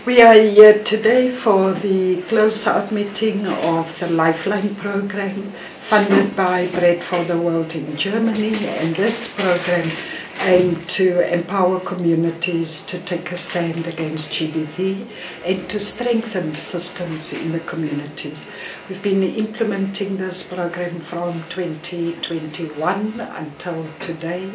We are here today for the close-out meeting of the Lifeline program funded by Brot Fur Die Welt in Germany, and this program aimed to empower communities to take a stand against GBV and to strengthen systems in the communities. We've been implementing this program from 2021 until today,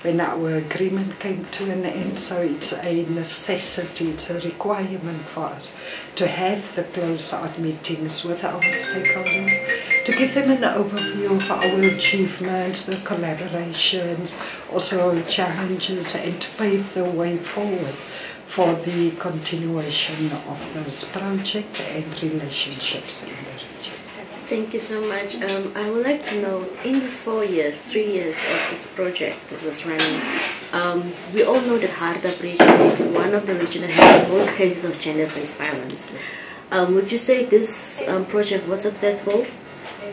when our agreement came to an end, so it's a necessity, it's a requirement for us to have the close-out meetings with our stakeholders, to give them an overview of our achievements, the collaborations, also challenges, and to pave the way forward for the continuation of this project and relationships in the region. Thank you so much. I would like to know, in these 3 years of this project that was running, we all know that Hardap Region is one of the regions that has the most cases of gender-based violence. Would you say this project was successful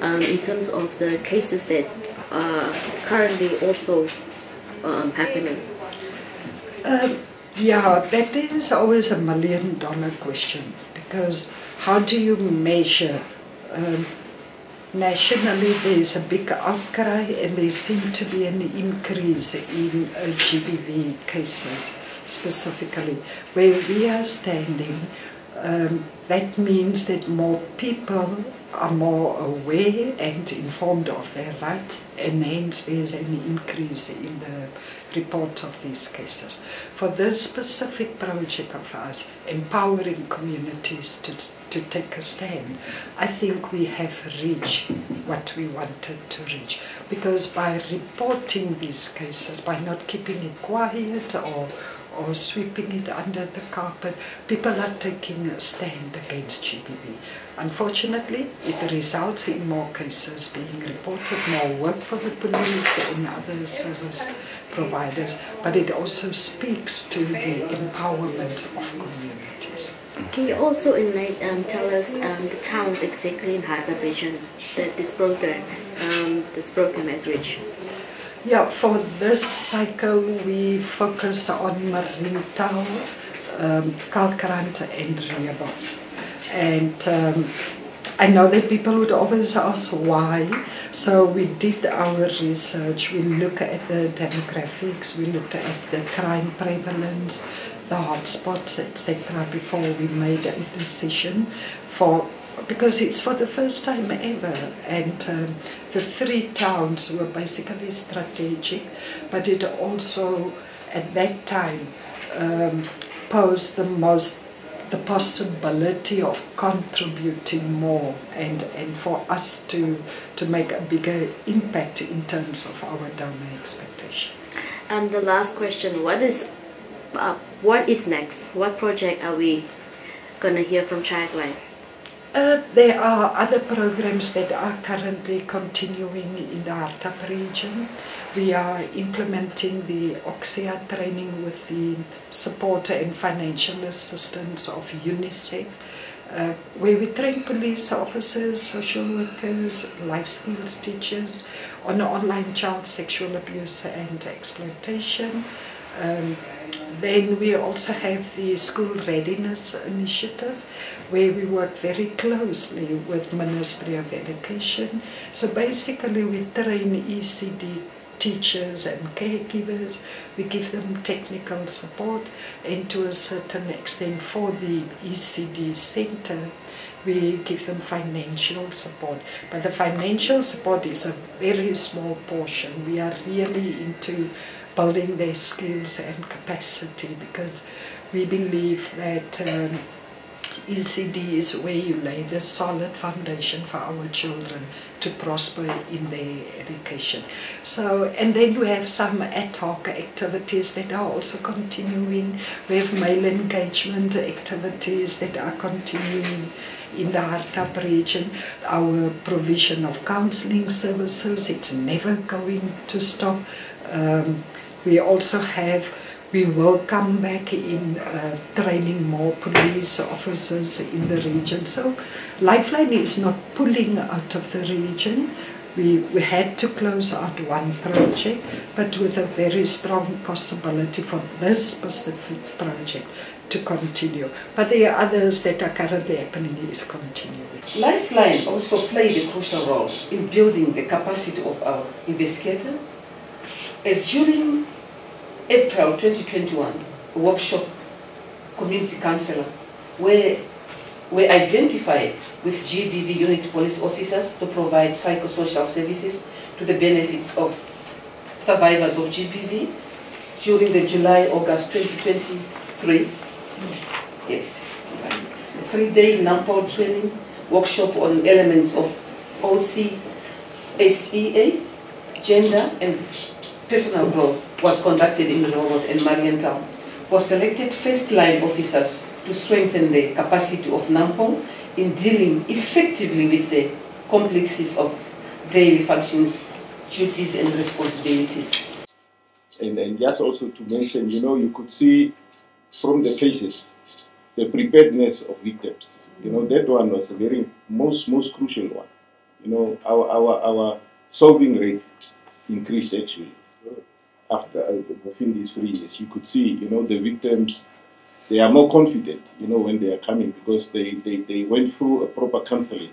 in terms of the cases that are currently also happening? Yeah, that is always a million-dollar question, because how do you measure? Nationally, there's a big outcry, and there seems to be an increase in GBV cases, specifically. Where we are standing, that means that more people are more aware and informed of their rights, and hence there's an increase in the report of these cases. For this specific project of us, empowering communities to take a stand, I think we have reached what we wanted to reach. Because by reporting these cases, by not keeping it quiet or sweeping it under the carpet, people are taking a stand against GBV. Unfortunately, it results in more cases being reported, more work for the police and other service providers, but it also speaks to the empowerment of communities. Can you also tell us the towns exactly in Hardap Region that this program has reached? Yeah, for this cycle we focused on Mariental, Kalkrand and Rehoboth. And I know that people would always ask why, so we did our research. We looked at the demographics, we looked at the crime prevalence, the hotspots, etc. before we made a decision, because it's for the first time ever, and the 3 towns were basically strategic, but it also at that time posed the possibility of contributing more and for us to make a bigger impact in terms of our donor expectations. And the last question, what is next? What project are we going to hear from ChildLine? There are other programs that are currently continuing in the Hardap region. We are implementing the OXIA training with the support and financial assistance of UNICEF, where we train police officers, social workers, life skills teachers on online child sexual abuse and exploitation. Then we also have the School Readiness Initiative, where we work very closely with Ministry of Education. So basically we train ECD teachers and caregivers, we give them technical support, and to a certain extent for the ECD center, we give them financial support. But the financial support is a very small portion. We are really into building their skills and capacity, because we believe that ECD is where you lay the solid foundation for our children to prosper in their education. So, and then we have some ad hoc activities that are also continuing. We have male engagement activities that are continuing in the Hardap region. Our provision of counseling services, it's never going to stop. We will come back in training more police officers in the region. So Lifeline is not pulling out of the region. We had to close out one project, but with a very strong possibility for this specific project to continue. But there are others that are currently happening is continuing. Lifeline also played a crucial role in building the capacity of our investigators, as during April 2021, a workshop community councillor were identified with GBV unit police officers to provide psychosocial services to the benefits of survivors of GBV during the July-August 2023. Yes, a 3-day Namibia training workshop on elements of OCSEA, gender and personal growth was conducted in Rehoboth and Mariental for selected first-line officers to strengthen the capacity of Namibia in dealing effectively with the complexities of daily functions, duties and responsibilities. And just also to mention, you could see from the cases, the preparedness of victims. That one was a very most crucial one. Our solving rate increased actually within these 3 years. You could see, the victims, they are more confident, when they are coming because they went through a proper counseling.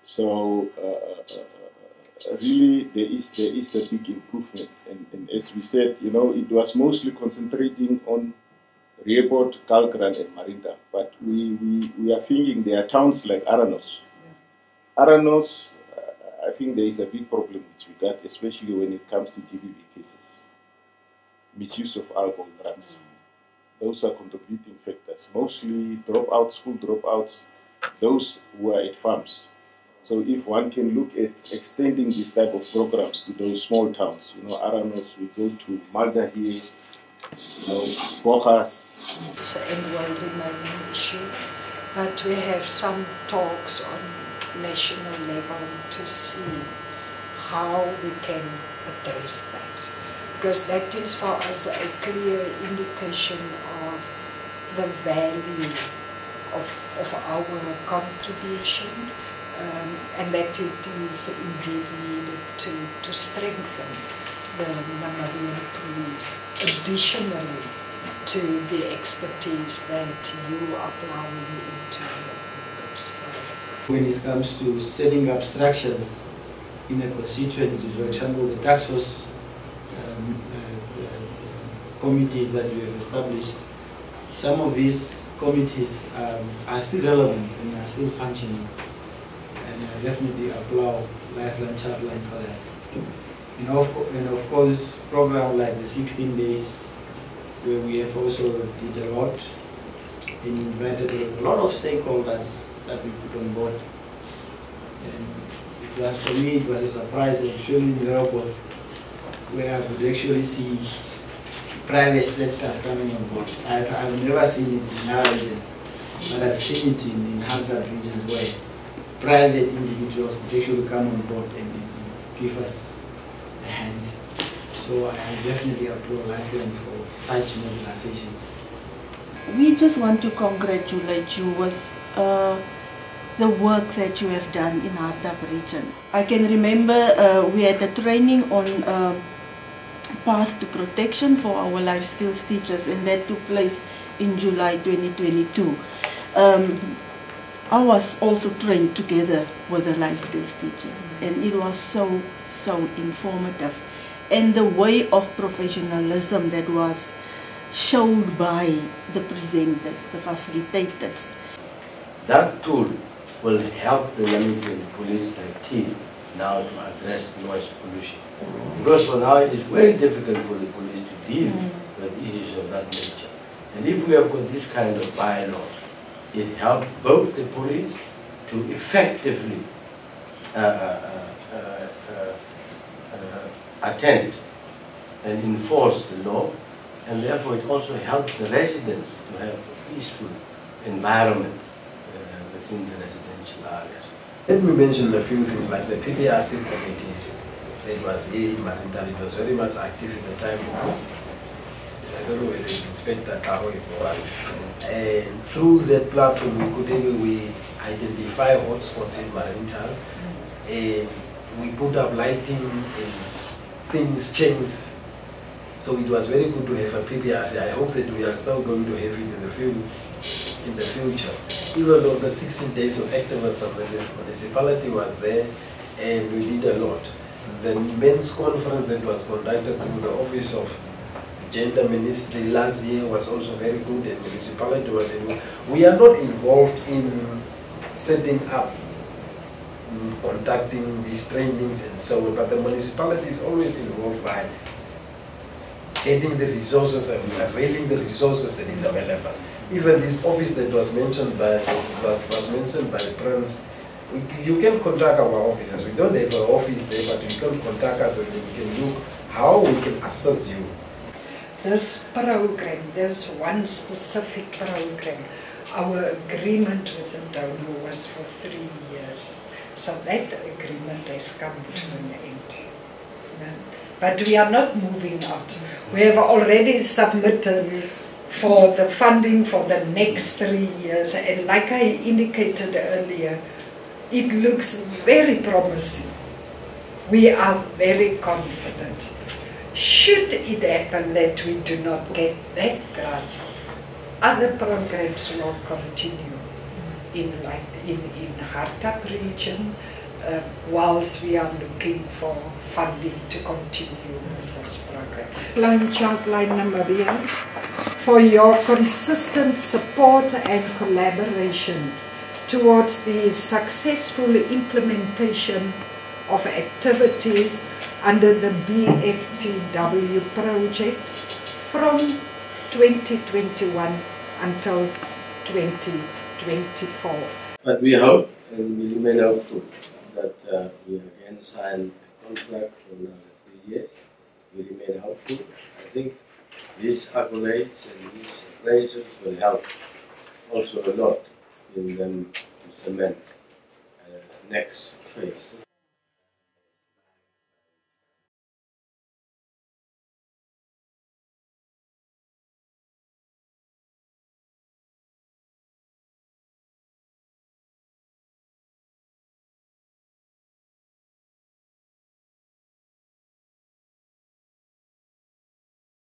So really there is a big improvement, and as we said, it was mostly concentrating on Rehoboth, Kalkrand and Mariental, but we are thinking there are towns like Aranos. Aranos, I think there is a big problem with regard, especially when it comes to GBV cases. Misuse of alcohol, drugs. Those are contributing factors. Mostly dropouts, school dropouts, those who are at farms. So if one can look at extending this type of programs to those small towns, Aranos, we go to Malda here, Bojas. And will remain an issue, but we have some talks on national level to see how we can address that, because that is for us a clear indication of the value of our contribution, and that it is indeed needed to strengthen the Namibian police, additionally to the expertise that you are plowing into your members. When it comes to setting up structures in a constituency, for example, the task force committees that we have established, some of these committees are still relevant and are still functioning. And I definitely applaud Lifeline, ChildLine for that. And of course, programs like the 16 days, where we have also did a lot, and invited a lot of stakeholders that we put on board. And for me, it was a surprise, actually in Rehoboth, where I would actually see private sectors coming on board. I've never seen it in our regions, but I've seen it in Hardap regions where private individuals would actually come on board and give us a hand. So I definitely applaud Lifeline for such mobilizations. We just want to congratulate you with the work that you have done in Hardap region. I can remember we had a training on path to protection for our life skills teachers, and that took place in July 2022. I was also trained together with the life skills teachers, and it was so informative. And the way of professionalism that was showed by the presenters, the facilitators. That tool will help the Namibian police like teeth now to address noise pollution. Because for now it is very difficult for the police to deal with issues of that nature. And if we have got this kind of bylaws, it helps both the police to effectively attend and enforce the law, and therefore it also helps the residents to have a peaceful environment within the residential areas. Let me mention a few things like the PPRC committee that was here in Mariental. It was very much active at the time of, I don't know whether it's Inspector Karo or and through that platform we identify hotspots in Mariental, and we put up lighting and things changed So it was very good to have a PPRC. I hope that we are still going to have it in the future. Even though the 16 days of activism, this municipality was there and we did a lot. The men's conference that was conducted through the Office of Gender Ministry last year was also very good, and municipality was involved. We are not involved in setting up, conducting these trainings and so on, but the municipality is always involved by getting the resources and availing the resources that is available. Even this office that was mentioned by the Prince, you can contact our offices. We don't have an office there, but you can contact us and we can look how we can assist you. This program, there's one specific program. Our agreement with the donor was for 3 years. So that agreement has come to an end. But we are not moving out. We have already submitted for the funding for the next 3 years. And like I indicated earlier, it looks very promising. We are very confident. Should it happen that we do not get that grant, other programs will continue in Hardap region, whilst we are looking for funding to continue with this program. ChildLine Namibia, for your consistent support and collaboration towards the successful implementation of activities under the BFTW project from 2021 until 2024. But we hope and we remain hopeful that we again sign a contract for another 3 years. We remain hopeful. I think these accolades and these appraisals will help also a lot in them to cement next phase.